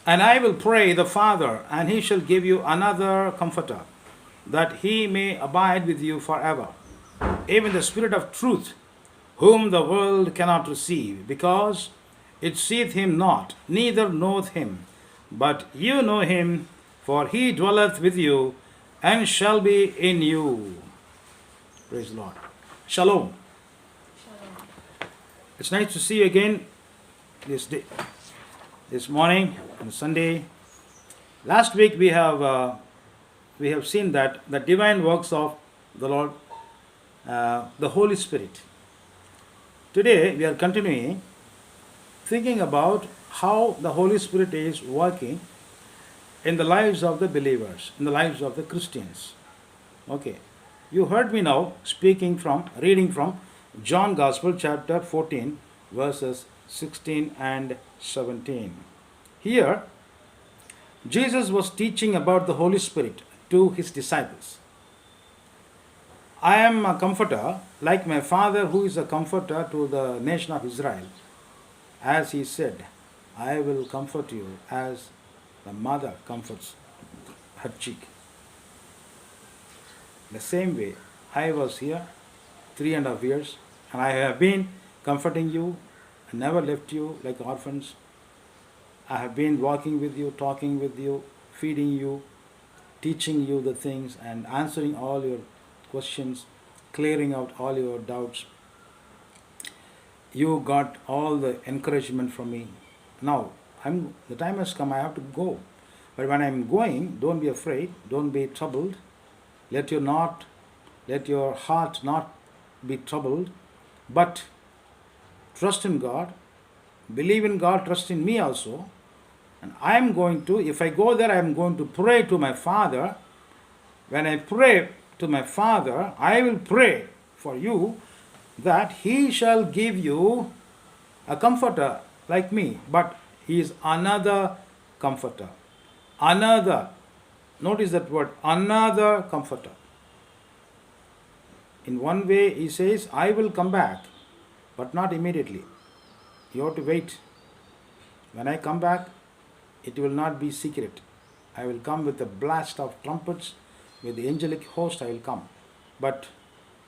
And I will pray the Father, and he shall give you another comforter, that he may abide with you forever, even the Spirit of truth, whom the world cannot receive, because it seeth him not, neither knoweth him. But you know him, for he dwelleth with you, and shall be in you. Praise the Lord. Shalom. It's nice to see you again this day, this morning on Sunday. Last week we have seen that the divine works of the Lord, the Holy Spirit. Today we are continuing thinking about how the Holy Spirit is working in the lives of the believers, in the lives of the Christians. Okay, you heard me now reading from John Gospel chapter 14 verses 16 and 17. Here Jesus was teaching about the Holy Spirit to his disciples. I am a comforter, like my Father who is a comforter to the nation of Israel. As he said, I will comfort you as the mother comforts her cheek. The same way, I was here 3.5 years, and I have been comforting you, I never left you like orphans. I have been walking with you, talking with you, feeding you, teaching you the things, and answering all your questions, clearing out all your doubts. You got all the encouragement from me. Now, the time has come, I have to go. But when I'm going, don't be afraid, don't be troubled. Let your heart not be troubled, but trust in God, believe in God, trust in me also. And if I go there, I'm going to pray to my Father. When I pray to my Father, I will pray for you that he shall give you a comforter like me, but he is another comforter. Another, notice that word, another comforter. In one way, he says, I will come back, but not immediately. You have to wait. When I come back, it will not be secret. I will come with a blast of trumpets, with the angelic host, I will come. But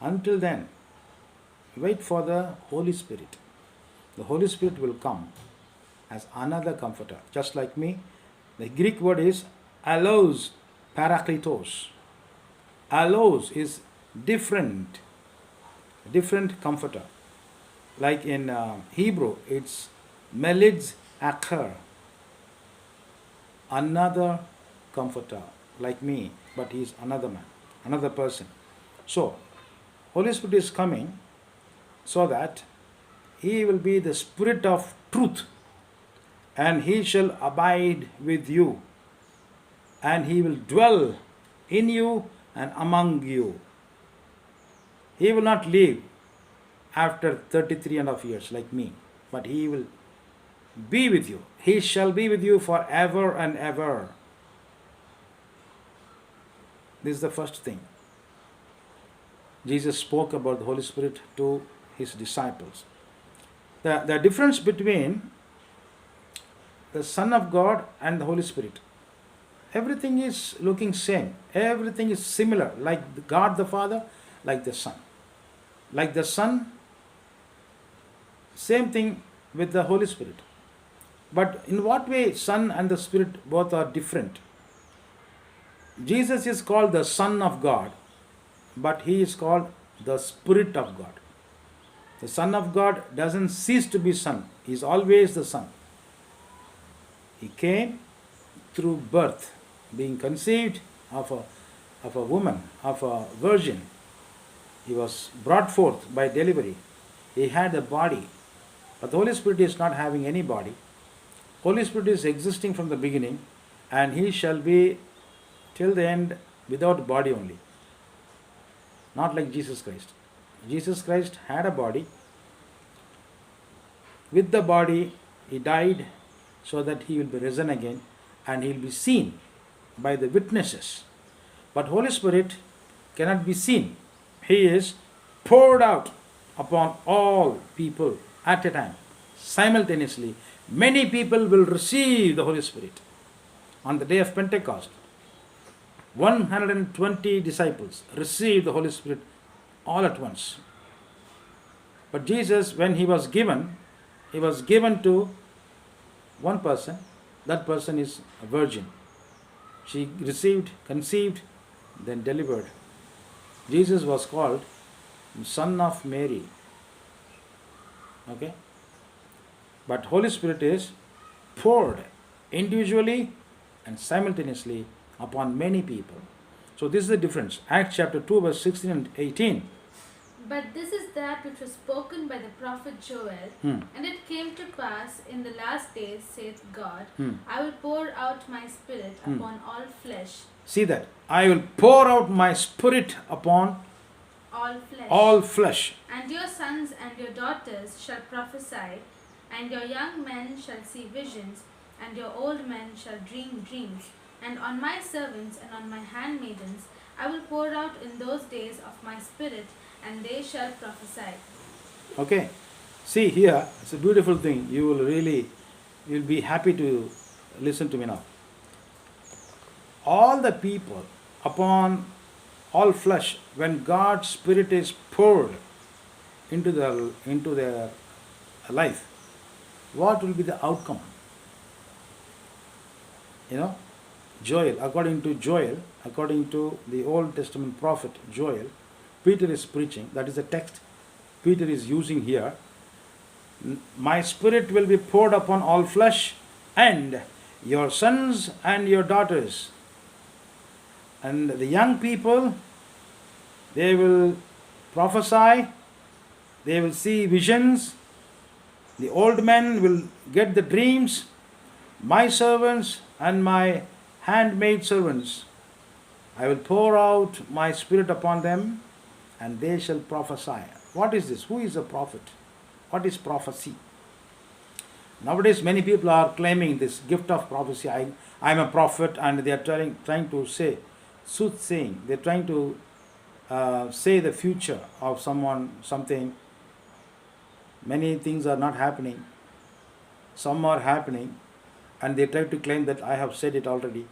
until then, wait for the Holy Spirit. The Holy Spirit will come as another comforter, just like me. The Greek word is allos, parakletos. Allos is different comforter. Like in Hebrew, it's melidz acher, another comforter, like me, but he's another man, another person. So, Holy Spirit is coming so that he will be the Spirit of truth, and he shall abide with you, and he will dwell in you and among you. He will not leave after 33.5 years like me, but he will be with you. He shall be with you forever and ever. This is the first thing. Jesus spoke about the Holy Spirit to his disciples. The difference between the Son of God and the Holy Spirit, everything is looking same. Everything is similar, like God the Father, like the Son. Like the Son, same thing with the Holy Spirit. But in what way Son and the Spirit both are different? Jesus is called the Son of God, but he is called the Spirit of God. The Son of God doesn't cease to be Son. He is always the Son. He came through birth, being conceived of a woman, of a virgin. He was brought forth by delivery. He had a body. But the Holy Spirit is not having any body. Holy Spirit is existing from the beginning, and he shall be till the end without body only. Not like Jesus Christ. Jesus Christ had a body. With the body, he died so that he will be risen again, and he will be seen by the witnesses. But Holy Spirit cannot be seen. He is poured out upon all people at a time, simultaneously, Many people will receive the Holy Spirit on the day of Pentecost. 120 disciples received the Holy Spirit all at once. But Jesus, when he was given to one person. That person is a virgin. She received, conceived, then delivered. Jesus was called Son of Mary. Okay? But Holy Spirit is poured individually and simultaneously upon many people. So this is the difference. Acts chapter 2 verse 16 and 18. But this is that which was spoken by the prophet Joel. And it came to pass in the last days, saith God, I will pour out my spirit upon all flesh. See that. I will pour out my spirit upon all flesh. And your sons and your daughters shall prophesy, and your young men shall see visions, and your old men shall dream dreams. And on my servants and on my handmaidens I will pour out in those days of my spirit, and they shall prophesy. Okay. See here, it's a beautiful thing. You'll be happy to listen to me now. All the people upon all flesh, when God's Spirit is poured into their life, what will be the outcome? Joel, according to the Old Testament prophet Joel, Peter is preaching, that is the text Peter is using here. My spirit will be poured upon all flesh, and your sons and your daughters. And the young people, they will prophesy, they will see visions, the old men will get the dreams, my servants and my handmaid servants, I will pour out my spirit upon them, and they shall prophesy. What is this? Who is a prophet? What is prophecy? Nowadays, many people are claiming this gift of prophecy. I'm a prophet, and they are trying to say soothsaying. They're trying to say the future of something. Many things are not happening. Some are happening, and they try to claim that I have said it already.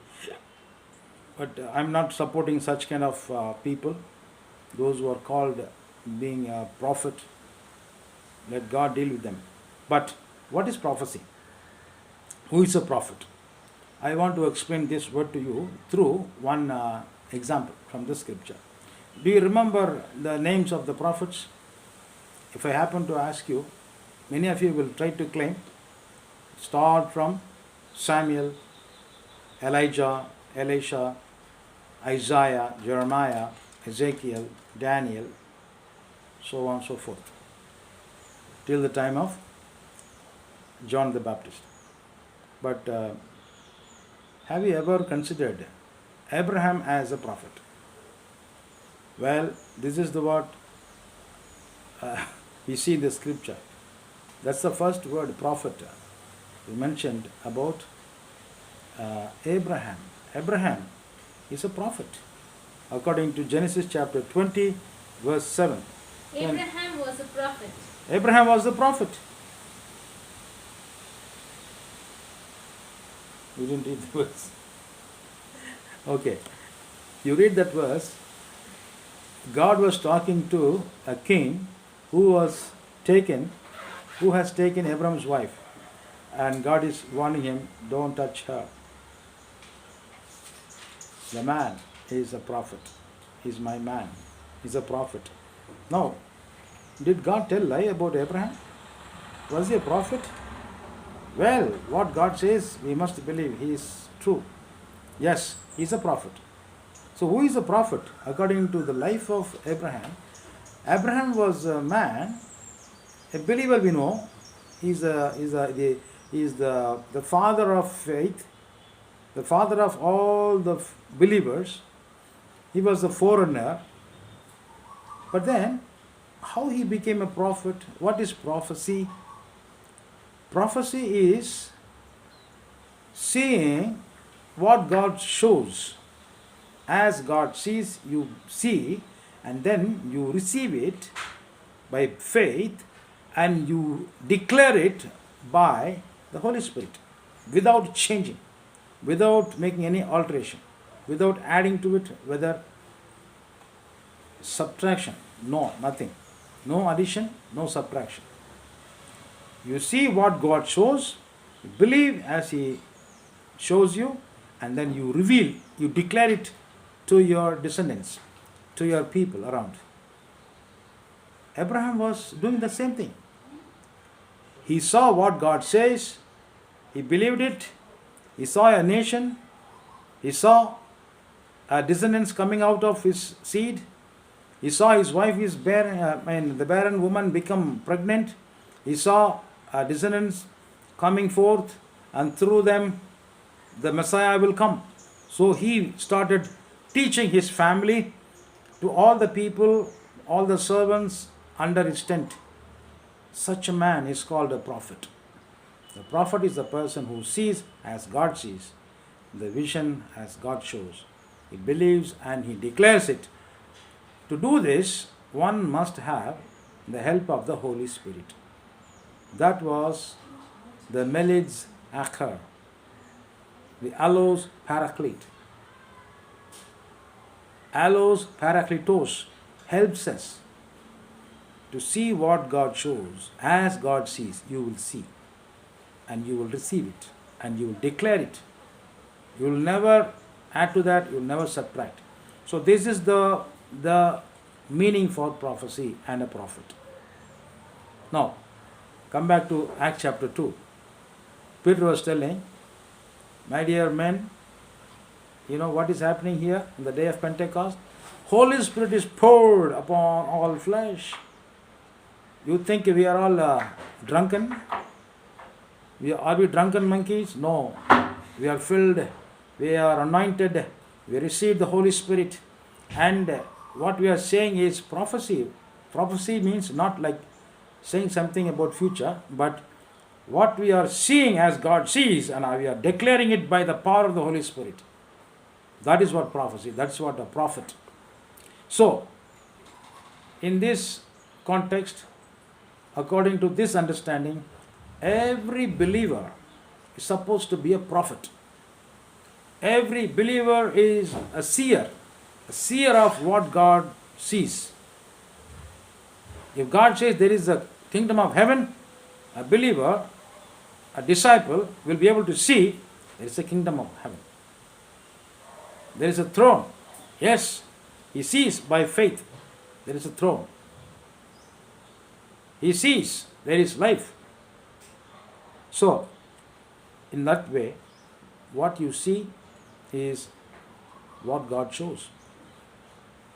But I'm not supporting such kind of people. Those who are called being a prophet, let God deal with them. But what is prophecy? Who is a prophet? I want to explain this word to you through one example from the scripture. Do you remember the names of the prophets? If I happen to ask you, many of you will try to claim. Start from Samuel, Elijah, Elisha, Isaiah, Jeremiah, Ezekiel, Daniel, so on and so forth, till the time of John the Baptist. But have you ever considered Abraham as a prophet? Well, this is the word we see in the scripture. That's the first word, prophet, mentioned about Abraham. Abraham is a prophet. According to Genesis chapter 20, verse 7. Abraham was a prophet. Abraham was the prophet. You didn't read the verse. Okay. You read that verse. God was talking to a king who has taken Abraham's wife. And God is warning him, don't touch her. The man is a prophet. He's my man. He's a prophet. Now, did God tell lie about Abraham? Was he a prophet? Well, what God says, we must believe he is true. Yes, he's a prophet. So who is a prophet? According to the life of Abraham, Abraham was a man, a believer we know. He's the father of faith, the father of all the believers. He was a foreigner. But then, how he became a prophet? What is prophecy? Prophecy is seeing what God shows. As God sees, you see, and then you receive it by faith, and you declare it by The Holy Spirit. Without changing, without making any alteration, without adding to it, whether subtraction, no, nothing. No addition, no subtraction. You see what God shows, you believe as He shows you, and then you reveal, you declare it to your descendants, to your people around. Abraham was doing the same thing. He saw what God says, he believed it, he saw a nation, he saw descendants coming out of his seed, he saw his wife is barren, the barren woman become pregnant, he saw descendants coming forth, and through them the Messiah will come. So he started teaching his family, to all the people, all the servants under his tent. Such a man is called a prophet. The prophet is the person who sees as God sees, the vision as God shows. He believes and he declares it. To do this, one must have the help of the Holy Spirit. That was the Melid's Acher, the Allos Paraclete. Allos Parakletos helps us to see what God shows. As God sees, you will see, and you will receive it, and you will declare it. You will never add to that, you will never subtract. So this is the meaning for prophecy and a prophet. Now, come back to Acts chapter 2. Peter was telling, my dear men, you know what is happening here on the day of Pentecost? Holy Spirit is poured upon all flesh. You think we are all drunken? Are we drunken monkeys? No. We are filled, we are anointed, we received the Holy Spirit. And what we are saying is prophecy. Prophecy means not like saying something about future, but what we are seeing as God sees, and we are declaring it by the power of the Holy Spirit. That is what prophecy, that's what a prophet. So, in this context, according to this understanding, every believer is supposed to be a prophet. Every believer is a seer of what God sees. If God says there is a kingdom of heaven, a believer, a disciple will be able to see there is a kingdom of heaven. There is a throne. Yes, he sees by faith there is a throne. He sees there is life. So, in that way, what you see is what God shows.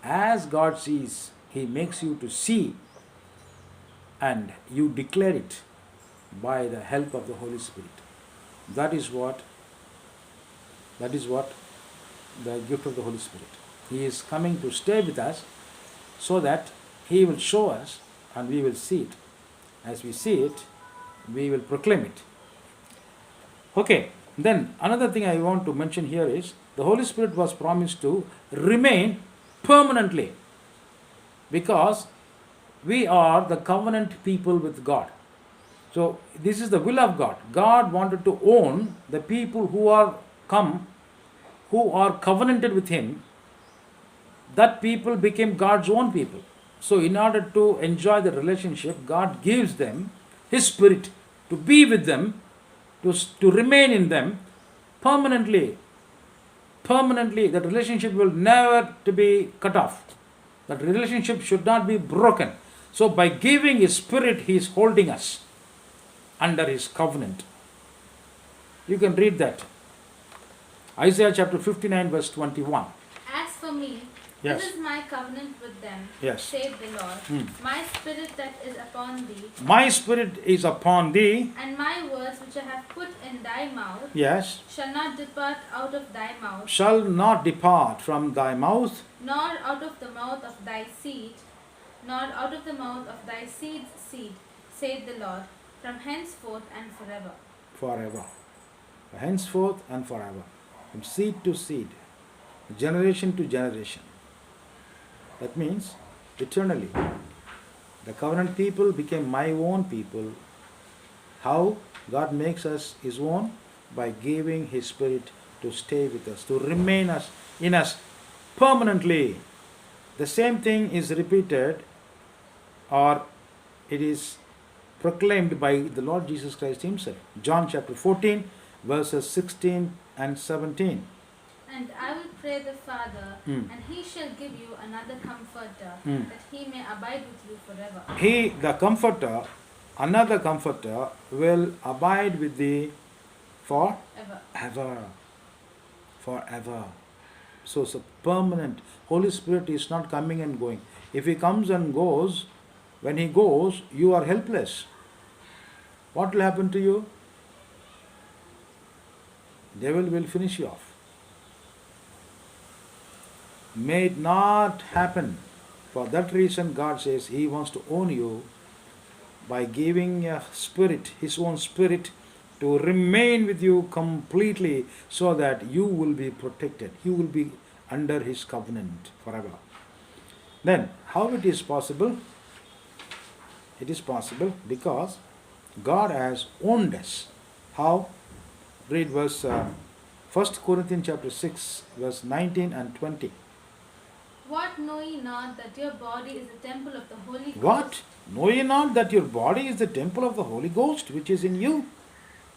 As God sees, He makes you to see, and you declare it by the help of the Holy Spirit. That is what the gift of the Holy Spirit. He is coming to stay with us so that He will show us and we will see it. As we see it, we will proclaim it. Okay, then another thing I want to mention here is the Holy Spirit was promised to remain permanently, because we are the covenant people with God. So this is the will of God. God wanted to own the people who are covenanted with Him. That people became God's own people. So in order to enjoy the relationship, God gives them His Spirit to be with them, to remain in them permanently. Permanently, that relationship will never to be cut off. That relationship should not be broken. So by giving His Spirit, He is holding us under His covenant. You can read that. Isaiah chapter 59 verse 21. As for me, Yes. this is my covenant with them, Yes. saith the Lord. My spirit that is upon thee, My Spirit is upon thee. and my words which I have put in thy mouth, Yes. shall not depart out of thy mouth, Shall not depart from thy mouth, nor out of the mouth of thy seed, nor out of the mouth of thy seed's seed, saith the Lord, from henceforth and forever. forever. Henceforth and forever. From seed to seed. Generation to generation. That means eternally. The covenant people became my own people, How God makes us His own? By giving His Spirit to stay with us, to remain us in us permanently. The same thing is repeated, or it is proclaimed by the Lord Jesus Christ Himself. John chapter 14, verses 16 and 17. And I will pray the Father, Mm. and He shall give you another Comforter, Mm. that He may abide with you forever. He, the Comforter, another Comforter, will abide with thee Ever. forever. Forever. So it's a permanent. Holy Spirit is not coming and going. If He comes and goes, when He goes, you are helpless. What will happen to you? Devil will finish you off. May it not happen. For that reason, God says He wants to own you by giving a Spirit, His own Spirit, to remain with you completely, so that you will be protected. You will be under His covenant forever. Then, how it is possible? It is possible because God has owned us. How? Read verse 1 Corinthians chapter 6, verse 19 and 20. What know ye not that your body is the temple of the Holy Ghost? What? Know ye not that your body is the temple of the Holy Ghost, which is in you,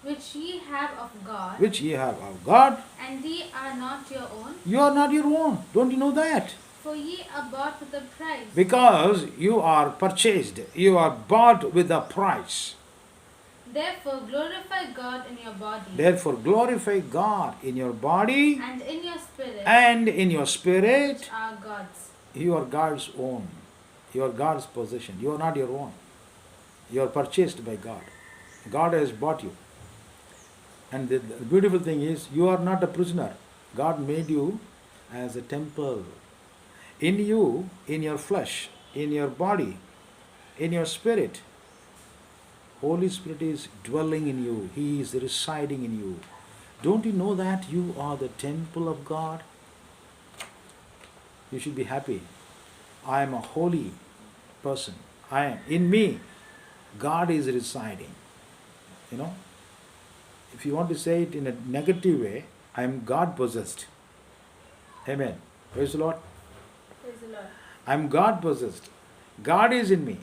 Which ye have of God, which ye have of God? and ye are not your own? You are not your own. Don't you know that? For ye are bought with a price. Because you are purchased, you are bought with a price. Therefore glorify God in your body, Therefore, glorify God in your body and in your spirit, and in your spirit. which are God's. You are God's own. You are God's possession. You are not your own. You are purchased by God. God has bought you. And the beautiful thing is, you are not a prisoner. God made you as a temple. In you, in your flesh, in your body, in your spirit, Holy Spirit is dwelling in you. He is residing in you. Don't you know that you are the temple of God? You should be happy. I am a holy person. I am in me. God is residing. You know, if you want to say it in a negative way, I am God possessed. Amen. Praise the Lord. Praise the Lord. I am God possessed. God is in me.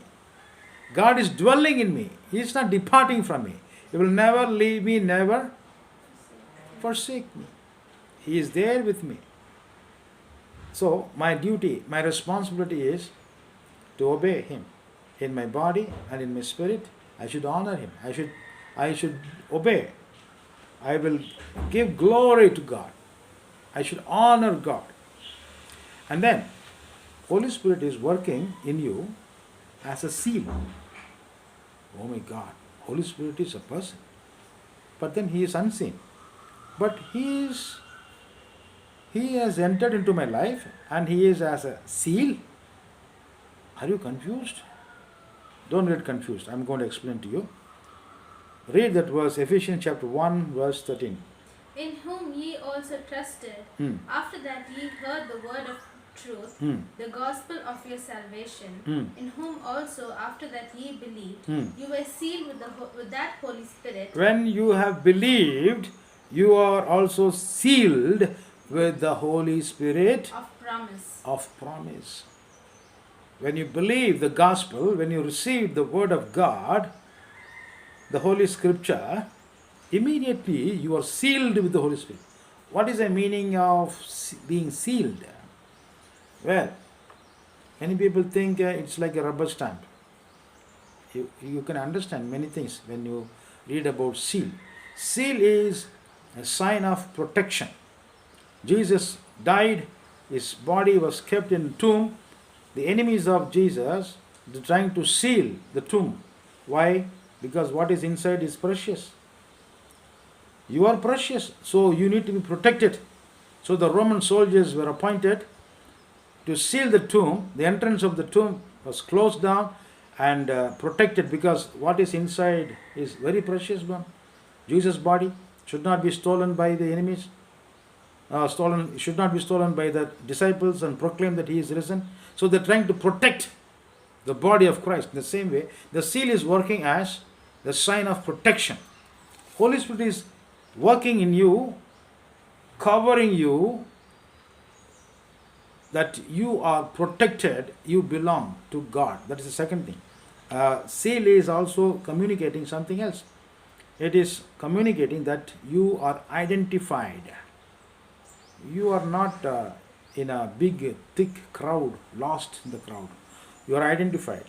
God is dwelling in me. He is not departing from me. He will never leave me, never forsake me. He is there with me. So, my duty, my responsibility is to obey Him. In my body and in my spirit, I should honor Him. I should obey. I will give glory to God. I should honor God. And then, Holy Spirit is working in you as a seal. Oh my God, Holy Spirit is a person. But then He is unseen. But He has entered into my life and He is as a seal. Are you confused? Don't get confused. I'm going to explain to you. Read that verse, Ephesians chapter 1, verse 13. In whom ye also trusted, Hmm. after that ye heard the word of truth, Hmm. the gospel of your salvation, Hmm. in whom also after that ye believed, Hmm. you were sealed with that Holy Spirit When you have believed, you are also sealed with the Holy Spirit of promise. of promise. When you believe the gospel, when you receive the word of God, the Holy Scripture, immediately you are sealed with the Holy Spirit. What is the meaning of being sealed? Well, many people think it's like a rubber stamp. You can understand many things when you read about seal. Seal is a sign of protection. Jesus died, his body was kept in the tomb. The enemies of Jesus are trying to seal the tomb. Why? Because what is inside is precious. You are precious, so you need to be protected. So the Roman soldiers were appointed to seal the tomb. The entrance of the tomb was closed down and protected, because what is inside is very precious one. Jesus' body should not be stolen by the enemies. Should not be stolen by the disciples and proclaim that He is risen. So they're trying to protect the body of Christ. In the same way, the seal is working as the sign of protection. Holy Spirit is working in you, covering you, that you are protected, you belong to God. That is the second thing. Seal is also communicating something else. It is communicating that you are identified. You are not in a big, thick crowd, lost in the crowd. You are identified.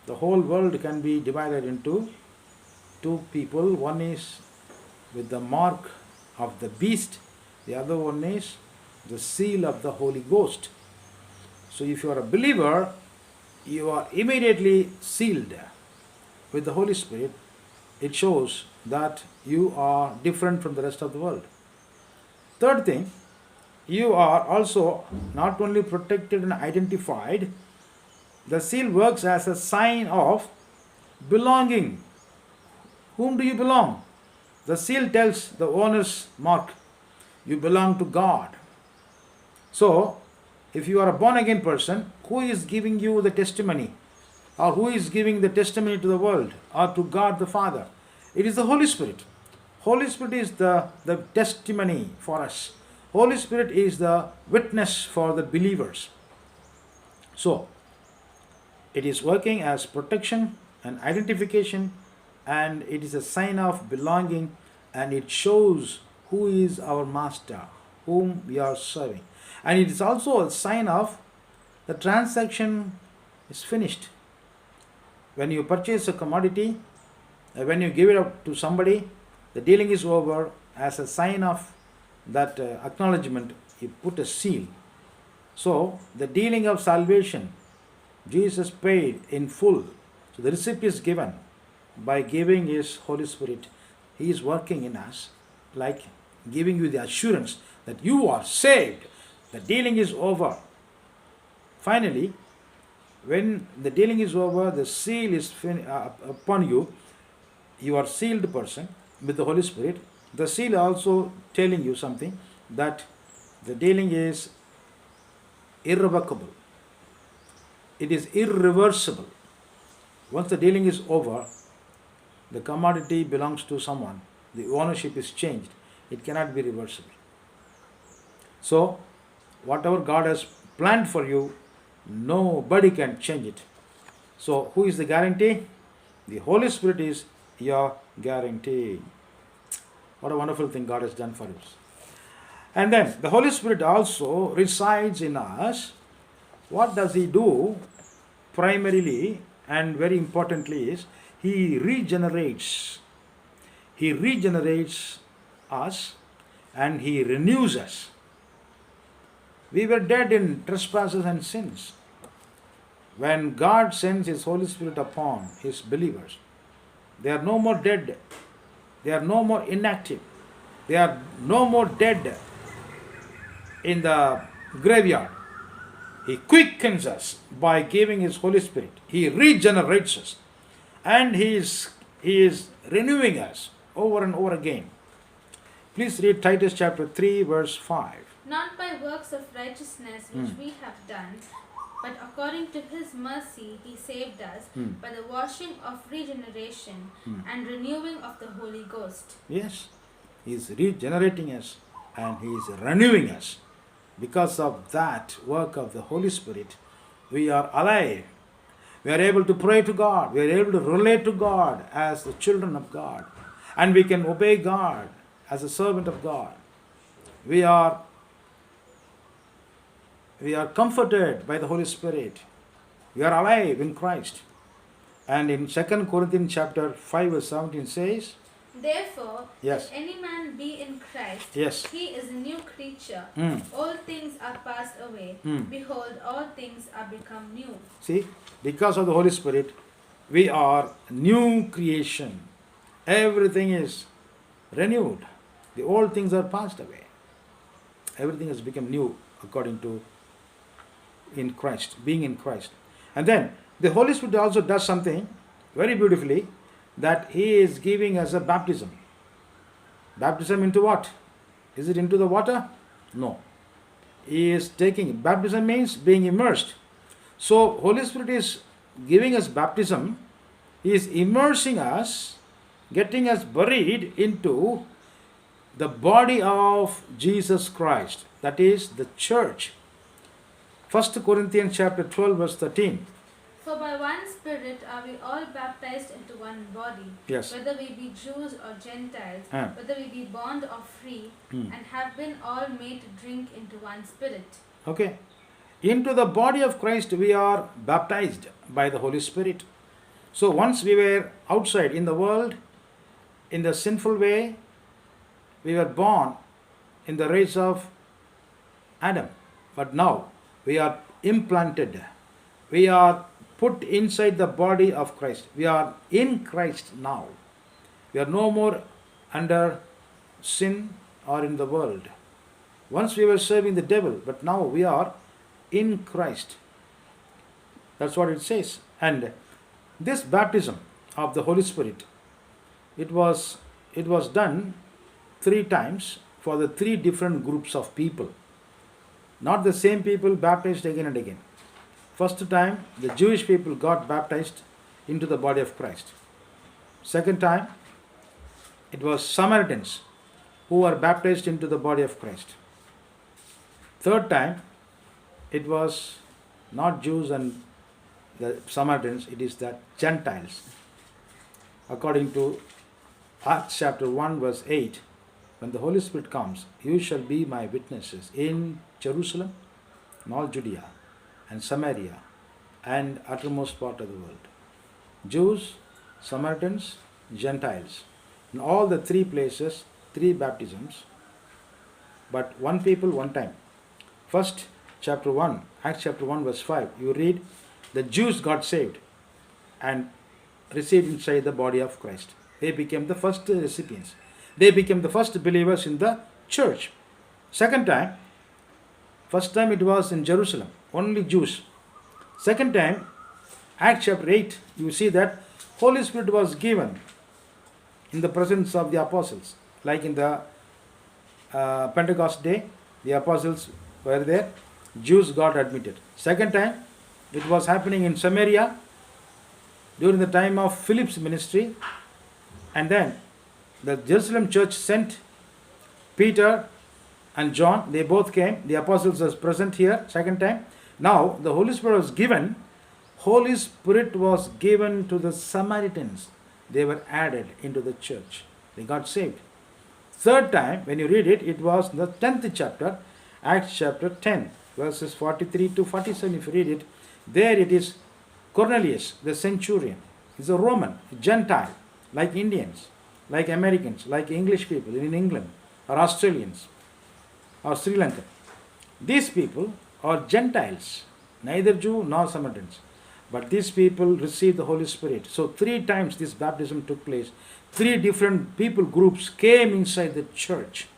The whole world can be divided into two people. One is with the mark of the beast, the other one is the seal of the Holy Ghost. So if you are a believer, you are immediately sealed with the Holy Spirit. It shows that you are different from the rest of the world. Third thing, you are also not only protected and identified, the seal works as a sign of belonging. Whom do you belong? The seal tells the owner's mark, you belong to God. So, if you are a born again person, who is giving you the testimony? Or who is giving the testimony to the world or to God the Father? It is the Holy Spirit. Holy Spirit is the testimony for us. Holy Spirit is the witness for the believers. So, it is working as protection and identification, and it is a sign of belonging, and it shows who is our master, whom we are serving. And it is also a sign of the transaction is finished. When you purchase a commodity, when you give it up to somebody, the dealing is over. As a sign of that acknowledgement, you put a seal. So, the dealing of salvation, Jesus paid in full. So, the receipt is given by giving His Holy Spirit. He is working in us, like giving you the assurance that you are saved. The dealing is over. Finally, when the dealing is over, the seal is upon you. You are sealed person with the Holy Spirit. The seal also telling you something, that the dealing is irrevocable. It is irreversible. Once the dealing is over, the commodity belongs to someone. The ownership is changed. It cannot be reversible. So, whatever God has planned for you, nobody can change it. So, who is the guarantee? The Holy Spirit is your guarantee. What a wonderful thing God has done for us. And then the Holy Spirit also resides in us. What does He do? Primarily and very importantly is He regenerates. He regenerates us and He renews us. We were dead in trespasses and sins. When God sends His Holy Spirit upon His believers, they are no more dead. They are no more inactive. They are no more dead in the graveyard. He quickens us by giving His Holy Spirit. He regenerates us. And He is renewing us over and over again. Please read Titus chapter 3 verse 5. Not by works of righteousness which we have done, but according to His mercy He saved us by the washing of regeneration and renewing of the Holy Ghost. Yes, He is regenerating us and He is renewing us. Because of that work of the Holy Spirit, we are alive. We are able to pray to God. We are able to relate to God as the children of God. And we can obey God as a servant of God. We are comforted by the Holy Spirit. We are alive in Christ. And in 2 Corinthians chapter 5 verse 17 says, Therefore, yes, if any man be in Christ, yes, he is a new creature. All things are passed away. Behold, all things are become new. See, because of the Holy Spirit, we are new creation. Everything is renewed. The old things are passed away. Everything has become new according to in Christ, being in Christ. And then the Holy Spirit also does something very beautifully, that He is giving us a baptism. Baptism into what? Is it into the water? No. He is taking, baptism means being immersed. So Holy Spirit is giving us baptism He is immersing us, getting us buried into the body of Jesus Christ, that is the church. 1 Corinthians chapter 12 verse 13. For by one Spirit are we all baptized into one body, Yes. whether we be Jews or Gentiles, Ah. whether we be bond or free, and have been all made to drink into one Spirit. Okay. Into the body of Christ we are baptized by the Holy Spirit. So once we were outside in the world, in the sinful way, we were born in the race of Adam. But now we are implanted. We are put inside the body of Christ. We are in Christ now. We are no more under sin or in the world. Once we were serving the devil, but now we are in Christ. That's what it says. And this baptism of the Holy Spirit, it was done 3 times for the 3 different groups of people. Not the same people baptized again and again. First time, the Jewish people got baptized into the body of Christ. Second time, it was Samaritans who were baptized into the body of Christ. Third time, it was not Jews and the Samaritans, it is the Gentiles. According to Acts chapter 1 verse 8, when the Holy Spirit comes, you shall be my witnesses in Jerusalem, in all Judea, and Samaria, and uttermost part of the world. Jews, Samaritans, Gentiles. In all the 3 places, 3 baptisms, but one people, one time. First, chapter 1, Acts chapter 1 verse 5, you read, the Jews got saved and received inside the body of Christ. They became the first recipients. They became the first believers in the church. Second time, first time it was in Jerusalem, only Jews. Second time, Acts chapter 8, you see that Holy Spirit was given in the presence of the apostles. Like in the Pentecost day, the apostles were there, Jews got admitted. Second time, it was happening in Samaria during the time of Philip's ministry. And then the Jerusalem church sent Peter and John. They both came. The apostles was present here second time. Now the Holy Spirit was given. Holy Spirit was given to the Samaritans. They were added into the church. They got saved. Third time, when you read it, it was in the 10th chapter, Acts chapter 10, verses 43 to 47. If you read it, there it is Cornelius, the centurion. He's a Roman, a Gentile, like Indians, like Americans, like English people in England, or Australians, or Sri Lanka. These people are Gentiles, neither Jew nor Samaritans. But these people received the Holy Spirit. So 3 times this baptism took place. 3 different people groups came inside the church.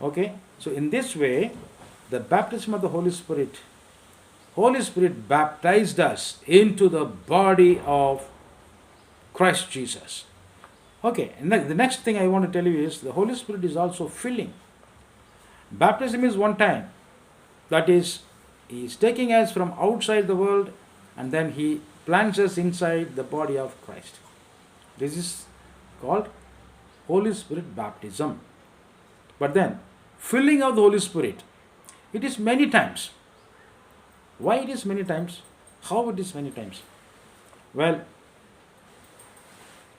Okay? So in this way, the baptism of the Holy Spirit baptized us into the body of Christ Jesus. Okay, and the next thing I want to tell you is the Holy Spirit is also filling. Baptism is one time. That is, He is taking us from outside the world and then He plants us inside the body of Christ. This is called Holy Spirit baptism. But then, filling of the Holy Spirit, it is many times. Why it is many times? How it is many times? Well,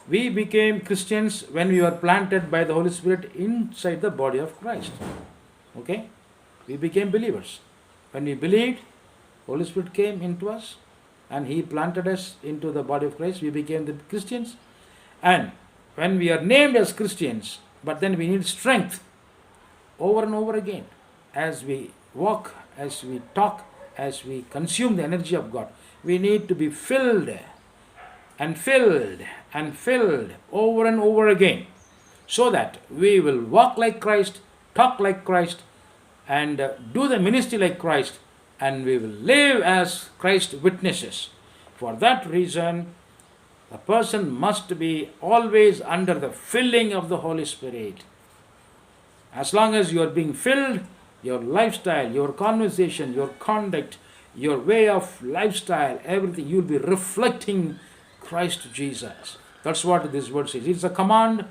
we became Christians when we were planted by the Holy Spirit inside the body of Christ. Okay? We became believers. When we believed, Holy Spirit came into us and He planted us into the body of Christ. We became the Christians. And when we are named as Christians, but then we need strength over and over again as we walk, as we talk, as we consume the energy of God. We need to be filled and filled and filled over and over again so that we will walk like Christ, talk like Christ, and do the ministry like Christ, and we will live as Christ witnesses. For that reason, a person must be always under the filling of the Holy Spirit. As long as you are being filled, your lifestyle, your conversation, your conduct, your way of lifestyle, everything, you will be reflecting Christ Jesus. That's what this word says. It's a command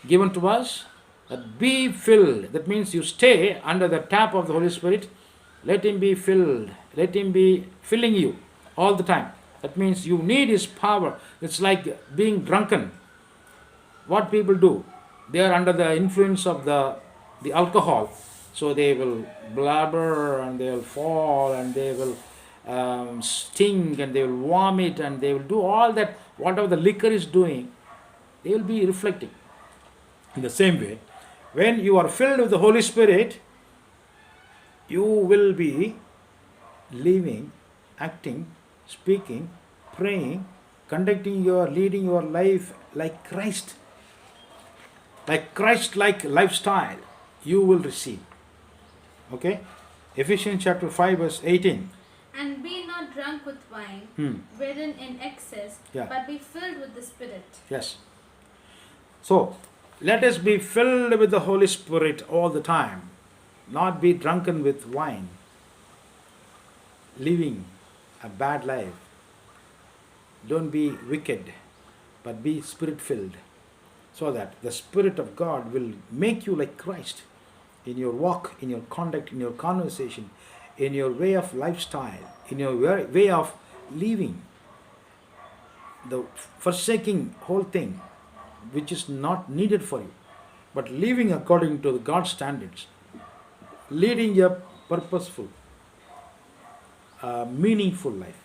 given to us that be filled. That means you stay under the tap of the Holy Spirit. Let Him be filled. Let Him be filling you all the time. That means you need His power. It's like being drunken. What people do, they are under the influence of the alcohol. So they will blabber and they will fall and they will sting and they will vomit and they will do all that. Whatever the liquor is doing, they will be reflecting. In the same way, when you are filled with the Holy Spirit, you will be living, acting, speaking, praying, leading your life like Christ. Like Christ-like lifestyle you will receive. Okay? Ephesians chapter 5 verse 18. And be not drunk with wine, wherein in excess, Yeah. but be filled with the Spirit. Yes. So, let us be filled with the Holy Spirit all the time. Not be drunken with wine. Living a bad life. Don't be wicked, but be Spirit-filled. So that the Spirit of God will make you like Christ in your walk, in your conduct, in your conversation, in your way of lifestyle, in your way of living. The forsaking whole thing which is not needed for you, but living according to the God's standards, leading a purposeful, meaningful life.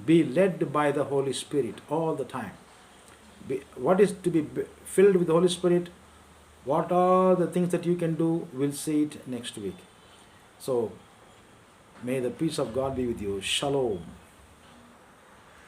Be led by the Holy Spirit all the time. What is to be filled with the Holy Spirit? What are the things that you can do? We'll see it next week. So, may the peace of God be with you. Shalom.